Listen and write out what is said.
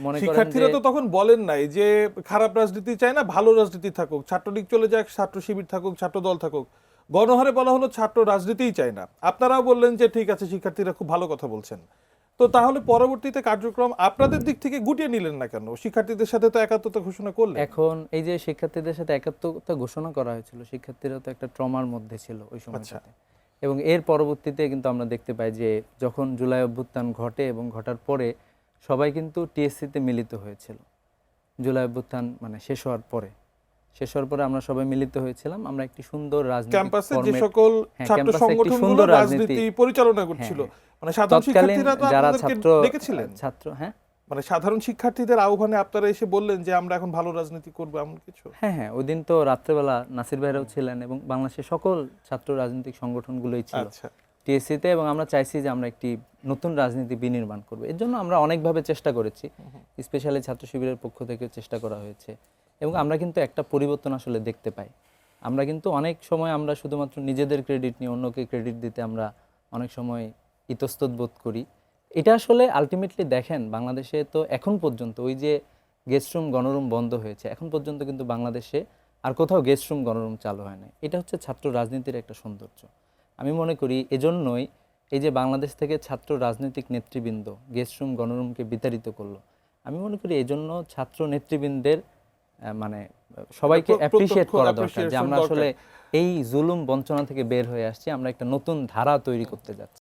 মনে করেন শিক্ষার্থীরা যে তো তখন বলেন নাই যে খারাপ রাজনীতি চায় না, ভালো রাজনীতি থাকুক, ছাত্রলীগ চলে যাক, ছাত্র শিবির থাকুক, ছাত্র দল থাকুক। গণহারে বলা হলো ছাত্র রাজনীতিই চায় না, আপনারাও বললেন যে ঠিক আছে শিক্ষার্থীরা খুব ভালো কথা বলছেন। তো তাহলে পরবর্তীতে কার্যক্রম আপনাদের দিক থেকে গুটিয়ে নিলেন না কেন? শিক্ষার্থীদের সাথে তো একাত্মতা ঘোষণা করলেন। এখন এই যে শিক্ষার্থীদের সাথে একাত্মতা ঘোষণা করা হয়েছিল, শিক্ষার্থীরা তো একটা ট্রমার মধ্যে ছিল ওই সময়টাতে। এবং এর পরবর্তীতে কিন্তু আমরা দেখতে পাই যে যখন জুলাই অভ্যুত্থান ঘটে এবং ঘটার পরে সবাই কিন্তু টিএসসিতে মিলিত হয়েছিল। জুলাই অভ্যুত্থান মানে শেষ হওয়ার পরে আমরা সবাই মিলিত হয়েছিলাম। আমরা একটি সুন্দর রাজনৈতিক ক্যাম্পাসে যে ফরম্যাট, সকল ছাত্র ক্যাম্পাসে একটি সংগঠনগুলো সুন্দর রাজনীতি পরিচালনা করছিল, মানে সাধারণ তৎকালীন শিক্ষার্থীরা তো যারা আপনাদেরকে ডেকেছিলেন। মানে সাধারণ শিক্ষার্থীদের আহ্বানে আপনারা এসে বললেন যে আমরা এখন ভালো রাজনীতি করবো, এমন কিছু? হ্যাঁ, ওই দিন তো রাত্রেবেলা নাসির ভাইরাও ছিলেন এবং বাংলাদেশের সকল ছাত্র রাজনৈতিক সংগঠনগুলোই ছিল টিএসসিতে, এবং আমরা চাইছি যে আমরা একটি নতুন রাজনীতি বিনির্মাণ করব। এর জন্য আমরা অনেকভাবে চেষ্টা করেছি, স্পেশালি ছাত্র শিবিরের পক্ষ থেকে চেষ্টা করা হয়েছে, এবং আমরা কিন্তু একটা পরিবর্তন আসলে দেখতে পাই। আমরা কিন্তু অনেক সময় আমরা শুধুমাত্র নিজেদের ক্রেডিট নিয়ে অন্যকে ক্রেডিট দিতে আমরা অনেক সময় ইতস্তত বোধ করি। এটা আসলে আলটিমেটলি দেখেন বাংলাদেশে তো এখন পর্যন্ত ওই যে গেস্টরুম গণরুম বন্ধ হয়েছে, এখন পর্যন্ত কিন্তু বাংলাদেশে আর কোথাও গেস্টরুম গণরুম চালু হয় না। এটা হচ্ছে ছাত্র রাজনীতির একটা সৌন্দর্য। আমি মনে করি এজন্যই এই যে বাংলাদেশ থেকে ছাত্র রাজনৈতিক নেতৃবৃন্দ গেস্টরুম গণরুমকে বিতাড়িত করলো, আমি মনে করি এজন্য ছাত্র নেতৃবৃন্দের মানে সবাইকে অ্যাপ্রিশিয়েট করা দরকার যে আমরা আসলে এই জুলুম বঞ্চনা থেকে বের হয়ে আসছি, আমরা একটা নতুন ধারা তৈরি করতে যাচ্ছি।